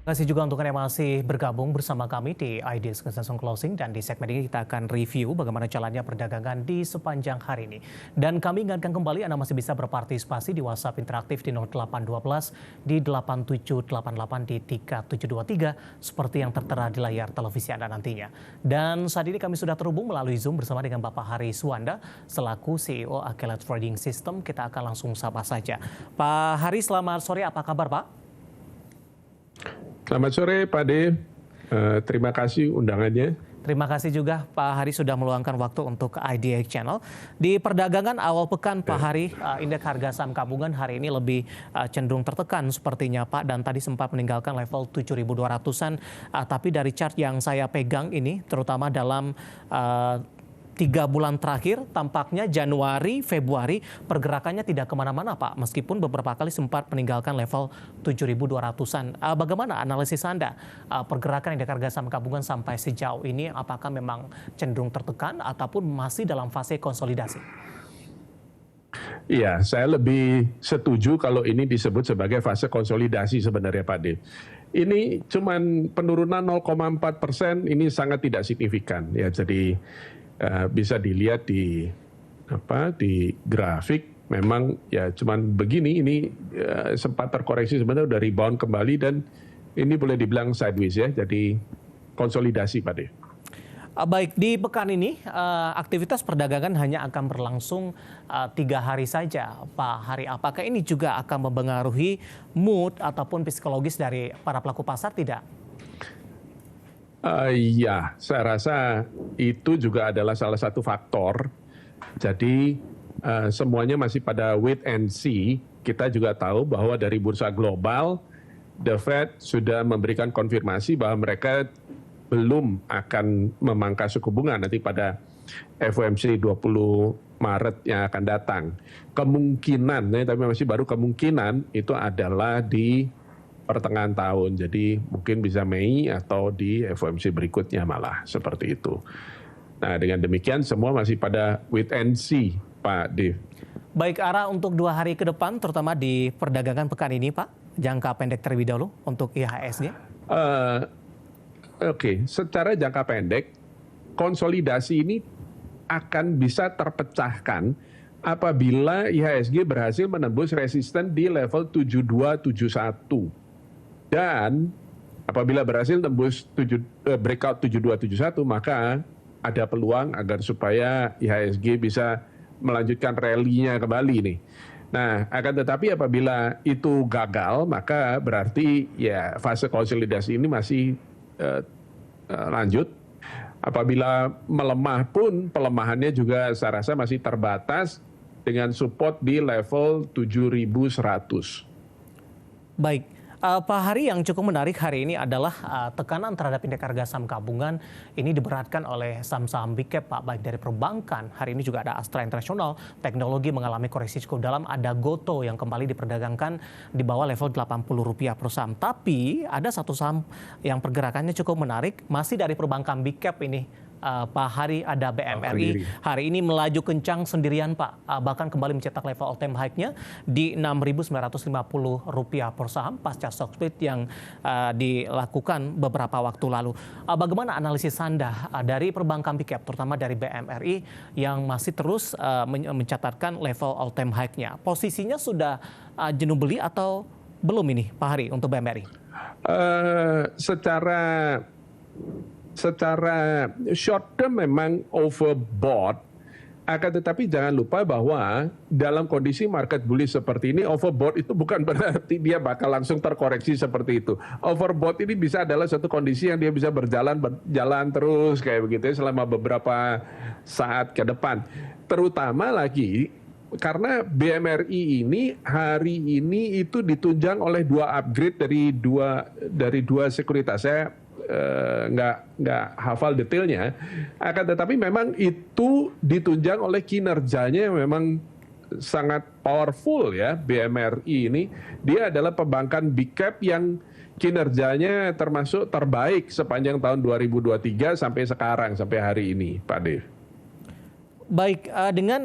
Terima kasih juga untuk Anda yang masih bergabung bersama kami di Ideas Consensus Closing, dan di segmen ini kita akan review bagaimana jalannya perdagangan di sepanjang hari ini. Dan kami ingatkan kembali Anda masih bisa berpartisipasi di WhatsApp interaktif di 0812 di 8788 di 3723 seperti yang tertera di layar televisi Anda nantinya. Dan saat ini kami sudah terhubung melalui Zoom bersama dengan Bapak Hari Suwanda selaku CEO Akelet Trading System. Kita akan langsung sapa saja. Pak Hari, selamat sore, apa kabar Pak? Selamat sore Pak De, terima kasih undangannya. Terima kasih juga Pak Hari sudah meluangkan waktu untuk IDX Channel. Di perdagangan awal pekan Pak Hari, indeks harga saham gabungan hari ini lebih cenderung tertekan sepertinya Pak, dan tadi sempat meninggalkan level 7.200-an. Tapi dari chart yang saya pegang ini, terutama dalam 3 bulan terakhir, tampaknya Januari, Februari pergerakannya tidak kemana-mana Pak, meskipun beberapa kali sempat meninggalkan level 7.200-an. Bagaimana analisis Anda pergerakan indeks harga saham gabungan sampai sejauh ini? Apakah memang cenderung tertekan ataupun masih dalam fase konsolidasi? Iya, saya lebih setuju kalau ini disebut sebagai fase konsolidasi sebenarnya Pak De. Ini cuman penurunan 0,4%, ini sangat tidak signifikan ya. Jadi bisa dilihat di grafik, memang ya cuman begini, ini sempat terkoreksi sebenarnya, udah rebound kembali dan ini boleh dibilang sideways ya, jadi konsolidasi Pak De. Baik, di pekan ini aktivitas perdagangan hanya akan berlangsung 3 hari saja Pak Hari. Apakah ini juga akan mempengaruhi mood ataupun psikologis dari para pelaku pasar tidak? Iya, saya rasa itu juga adalah salah satu faktor. Jadi semuanya masih pada wait and see. Kita juga tahu bahwa dari bursa global, The Fed sudah memberikan konfirmasi bahwa mereka belum akan memangkas suku bunga nanti pada FOMC 20 Maret yang akan datang. Kemungkinan, tapi masih baru kemungkinan, itu adalah di pertengahan tahun, jadi mungkin bisa Mei atau di FOMC berikutnya malah seperti itu. Nah, dengan demikian semua masih pada wait and see, Pak Dev. Baik, arah untuk 2 hari ke depan, terutama di perdagangan pekan ini, Pak, jangka pendek terlebih dahulu untuk IHSG. Oke, secara jangka pendek, konsolidasi ini akan bisa terpecahkan apabila IHSG berhasil menembus resisten di level 7271. Dan apabila berhasil tembus breakout 7271, maka ada peluang agar supaya IHSG bisa melanjutkan rally-nya kembali nih. Nah, akan tetapi apabila itu gagal, maka berarti ya fase konsolidasi ini masih lanjut. Apabila melemah pun, pelemahannya juga saya rasa masih terbatas dengan support di level 7.100. Baik. Pak Hari, yang cukup menarik hari ini adalah tekanan terhadap indeks harga saham gabungan ini diberatkan oleh saham-saham big cap Pak, baik dari perbankan. Hari ini juga ada Astra International, teknologi mengalami koreksi cukup dalam, ada Goto yang kembali diperdagangkan di bawah level Rp80 per saham. Tapi ada satu saham yang pergerakannya cukup menarik, masih dari perbankan big cap ini. Pak Hari, ada BMRI. Hari ini melaju kencang sendirian Pak, bahkan kembali mencetak level all time high-nya di Rp6.950 per saham pasca stock split yang dilakukan beberapa waktu lalu. Bagaimana analisis Anda dari perbankan big cap, terutama dari BMRI yang masih terus mencatatkan level all time high-nya? Posisinya sudah jenuh beli atau belum ini Pak Hari untuk BMRI? Secara short term memang overbought, akan tetapi jangan lupa bahwa dalam kondisi market bullish seperti ini, overbought itu bukan berarti dia bakal langsung terkoreksi seperti itu. Overbought ini bisa adalah suatu kondisi yang dia bisa berjalan terus kayak begitu ya, selama beberapa saat ke depan. Terutama lagi karena BMRI ini hari ini itu ditunjang oleh 2 upgrade dari dua sekuritas. Saya nggak hafal detailnya, akan tetapi memang itu ditunjang oleh kinerjanya yang memang sangat powerful ya. BMRI ini dia adalah perbankan big cap yang kinerjanya termasuk terbaik sepanjang tahun 2023 sampai sekarang, sampai hari ini Pak Dev. Baik, dengan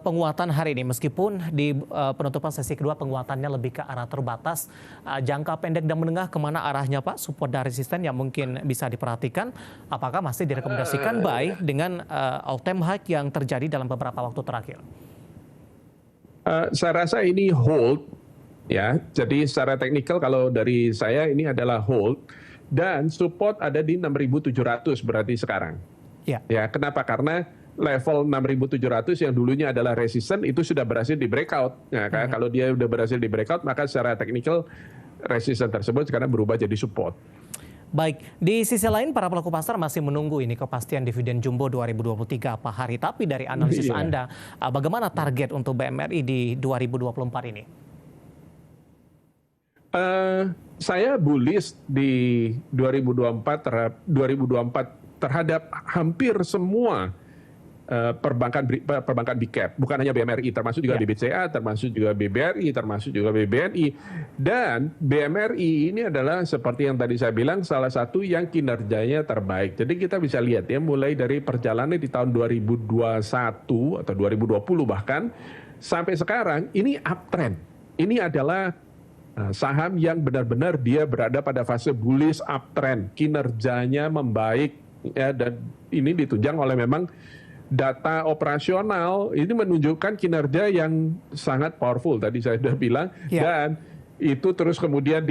penguatan hari ini, meskipun di penutupan sesi kedua penguatannya lebih ke arah terbatas, jangka pendek dan menengah kemana arahnya Pak, support dan resisten yang mungkin bisa diperhatikan, apakah masih direkomendasikan buy dengan all time high yang terjadi dalam beberapa waktu terakhir? Saya rasa ini hold, ya. Jadi secara teknikal kalau dari saya ini adalah hold dan support ada di 6.700 berarti sekarang. Ya. Ya, kenapa? Karena level 6.700 yang dulunya adalah resisten itu sudah berhasil di breakout. Nah, kalau dia sudah berhasil di breakout, maka secara teknikal resisten tersebut sekarang berubah jadi support. Baik, di sisi lain para pelaku pasar masih menunggu ini kepastian dividen jumbo 2023 Pak Hari. Tapi dari analisis Anda, bagaimana target untuk BMRI di 2024 ini? Saya bullish di 2024 terhadap hampir semua perbankan big cap, bukan hanya BMRI, termasuk juga BBCA, termasuk juga BBRI, termasuk juga BBNI. Dan BMRI ini adalah seperti yang tadi saya bilang, salah satu yang kinerjanya terbaik. Jadi kita bisa lihat ya, mulai dari perjalanan di tahun 2021 atau 2020 bahkan, sampai sekarang ini uptrend. Ini adalah saham yang benar-benar dia berada pada fase bullish uptrend, kinerjanya membaik ya, dan ini ditunjang oleh memang data operasional ini menunjukkan kinerja yang sangat powerful tadi saya sudah bilang, dan itu terus kemudian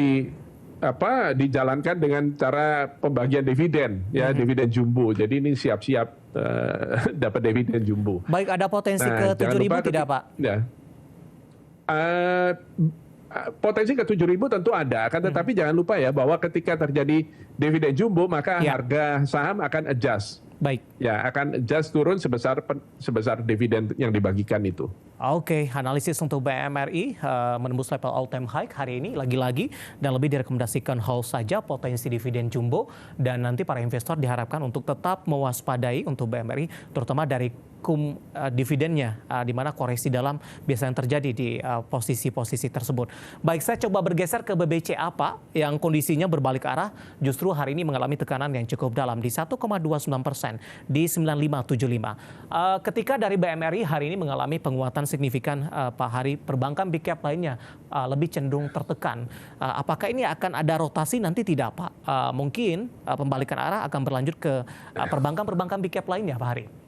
dijalankan dengan cara pembagian dividen ya, dividen jumbo. Jadi ini siap-siap dapat dividen jumbo. Baik, ada potensi ke 7.000 tidak Pak? Ya. Potensi ke 7.000 tentu ada, kan, tetapi jangan lupa ya bahwa ketika terjadi dividen jumbo maka harga saham akan adjust. Baik. Ya, akan adjust turun sebesar dividen yang dibagikan itu. Oke, analisis untuk BMRI menembus level all time high hari ini lagi-lagi dan lebih direkomendasikan hold saja potensi dividen jumbo, dan nanti para investor diharapkan untuk tetap mewaspadai untuk BMRI terutama dari dividennya di mana koreksi dalam biasanya terjadi di posisi-posisi tersebut. Baik, saya coba bergeser ke BBCA Pak yang kondisinya berbalik arah, justru hari ini mengalami tekanan yang cukup dalam di 1,29% di 9575. Ketika dari BMRI hari ini mengalami penguatan signifikan Pak Hari, perbankan big cap lainnya lebih cenderung tertekan. Apakah ini akan ada rotasi nanti tidak Pak? Mungkin pembalikan arah akan berlanjut ke perbankan big cap lainnya Pak Hari?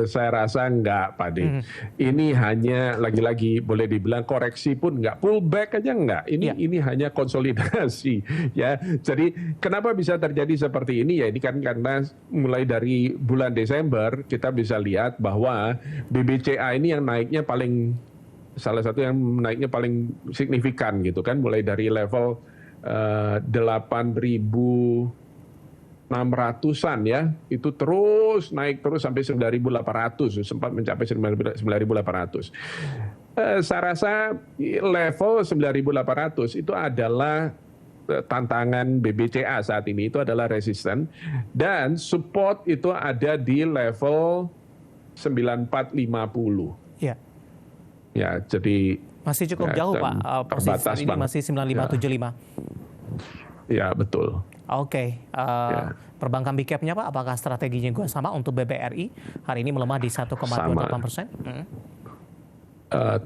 Saya rasa enggak, Pak De. Ini hanya lagi-lagi boleh dibilang koreksi pun enggak, pullback aja enggak. Ini hanya konsolidasi, ya. Jadi kenapa bisa terjadi seperti ini? Ya ini kan karena mulai dari bulan Desember kita bisa lihat bahwa BBCA ini yang naiknya salah satu yang naiknya paling signifikan gitu kan, mulai dari level 8.600-an ya, itu terus naik terus sampai 9.800, sempat mencapai 9.800. Saya rasa level 9.800 itu adalah tantangan BBCA saat ini, itu adalah resisten, dan support itu ada di level 9450. Ya. Ya, jadi masih cukup jauh Pak, posisi ini masih 9575. Ya, betul. Oke, perbankan big cap-nya Pak, apakah strateginya juga sama untuk BBRI? Hari ini melemah di 1,28%.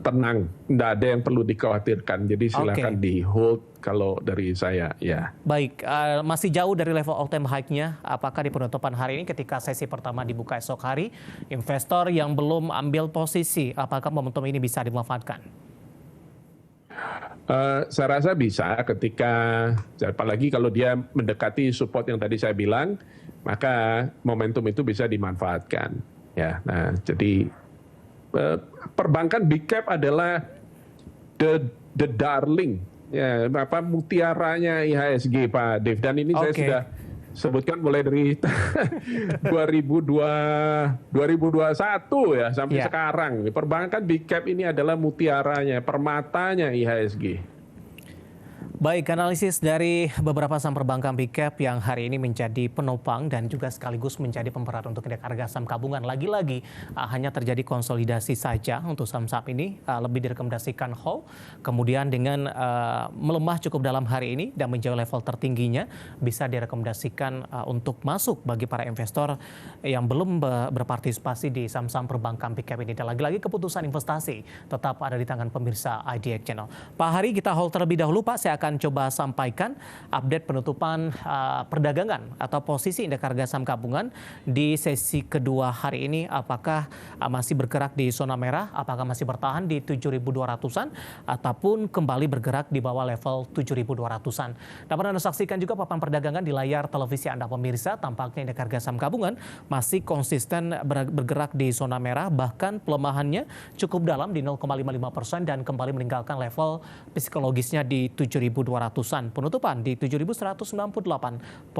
Tenang, tidak ada yang perlu dikhawatirkan. Jadi silakan di hold kalau dari saya. Ya. Baik, masih jauh dari level all time high-nya. Apakah di penutupan hari ini ketika sesi pertama dibuka esok hari, investor yang belum ambil posisi, apakah momentum ini bisa dimanfaatkan? Saya rasa bisa ketika, apalagi kalau dia mendekati support yang tadi saya bilang, maka momentum itu bisa dimanfaatkan. Ya, nah jadi perbankan big cap adalah the darling, ya, mutiaranya IHSG Pak Dev, dan ini saya sudah sebutkan mulai dari 2021 ya sampai sekarang. Perbankan big cap ini adalah mutiaranya, permatanya IHSG. Baik, analisis dari beberapa saham perbankan big cap yang hari ini menjadi penopang dan juga sekaligus menjadi pemberat untuk indeks harga saham gabungan. Lagi-lagi hanya terjadi konsolidasi saja untuk saham-saham ini, lebih direkomendasikan hold. Kemudian dengan melemah cukup dalam hari ini dan menjauh level tertingginya, bisa direkomendasikan untuk masuk bagi para investor yang belum berpartisipasi di saham-saham perbankan big cap ini. Dan lagi-lagi keputusan investasi tetap ada di tangan pemirsa IDX Channel. Pak Hari, kita hold terlebih dahulu Pak. Saya akan coba sampaikan update penutupan perdagangan atau posisi indeks harga saham gabungan di sesi kedua hari ini. Apakah masih bergerak di zona merah, apakah masih bertahan di 7.200-an ataupun kembali bergerak di bawah level 7.200-an. Dapat Anda saksikan juga papan perdagangan di layar televisi Anda pemirsa. Tampaknya indeks harga saham gabungan masih konsisten bergerak di zona merah, bahkan pelemahannya cukup dalam di 0,55% dan kembali meninggalkan level psikologisnya di 7.200-an. Penutupan di 7.198,62.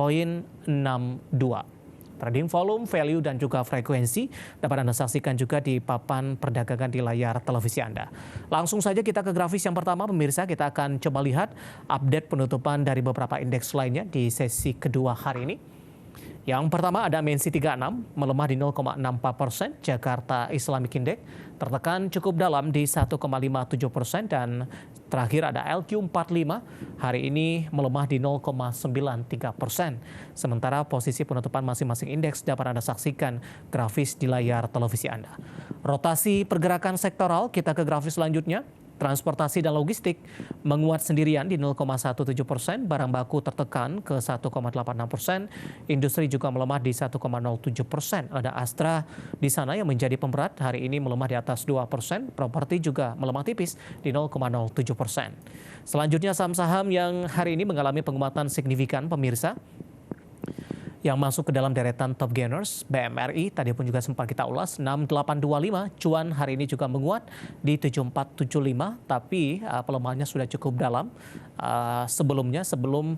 Trading volume, value, dan juga frekuensi dapat Anda saksikan juga di papan perdagangan di layar televisi Anda. Langsung saja kita ke grafis yang pertama, pemirsa. Kita akan coba lihat update penutupan dari beberapa indeks lainnya di sesi kedua hari ini. Yang pertama ada MNC 36 melemah di 0,64%, Jakarta Islamic Index tertekan cukup dalam di 1,57% dan terakhir ada LQ45 hari ini melemah di 0,93%. Sementara posisi penutupan masing-masing indeks dapat Anda saksikan grafis di layar televisi Anda. Rotasi pergerakan sektoral, kita ke grafis selanjutnya. Transportasi dan logistik menguat sendirian di 0,17%, barang baku tertekan ke 1,86%, industri juga melemah di 1,07%. Ada Astra di sana yang menjadi pemberat, hari ini melemah di atas 2%, properti juga melemah tipis di 0,07%. Selanjutnya saham-saham yang hari ini mengalami penguatan signifikan pemirsa. Yang masuk ke dalam deretan top gainers, BMRI tadi pun juga sempat kita ulas 6825, cuan hari ini juga menguat di 7475, tapi pelemahannya sudah cukup dalam. Sebelum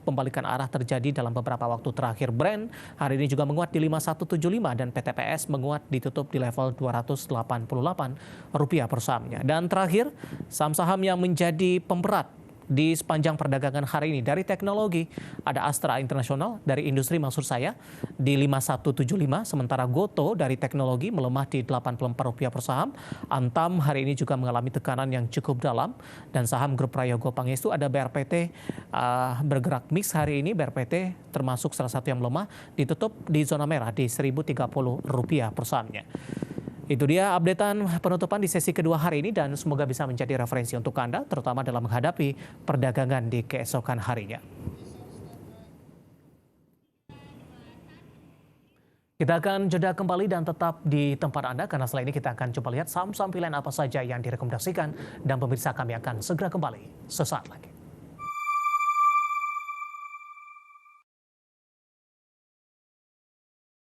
pembalikan arah terjadi dalam beberapa waktu terakhir. Brand hari ini juga menguat di 5175 dan PTPS menguat ditutup di level Rp288 per sahamnya. Dan terakhir, saham-saham yang menjadi pemberat di sepanjang perdagangan hari ini dari teknologi ada Astra International, dari industri maksud saya di 5175, sementara Goto dari teknologi melemah di Rp84 per saham. Antam hari ini juga mengalami tekanan yang cukup dalam dan saham grup Prayogo Pangestu ada BRPT bergerak mix hari ini. BRPT termasuk salah satu yang melemah, ditutup di zona merah di Rp1.030 per sahamnya. Itu dia updatean penutupan di sesi kedua hari ini dan semoga bisa menjadi referensi untuk Anda, terutama dalam menghadapi perdagangan di keesokan harinya. Kita akan jeda kembali dan tetap di tempat Anda karena setelah ini kita akan coba lihat saham-saham pilihan apa saja yang direkomendasikan dan pemirsa kami akan segera kembali sesaat lagi.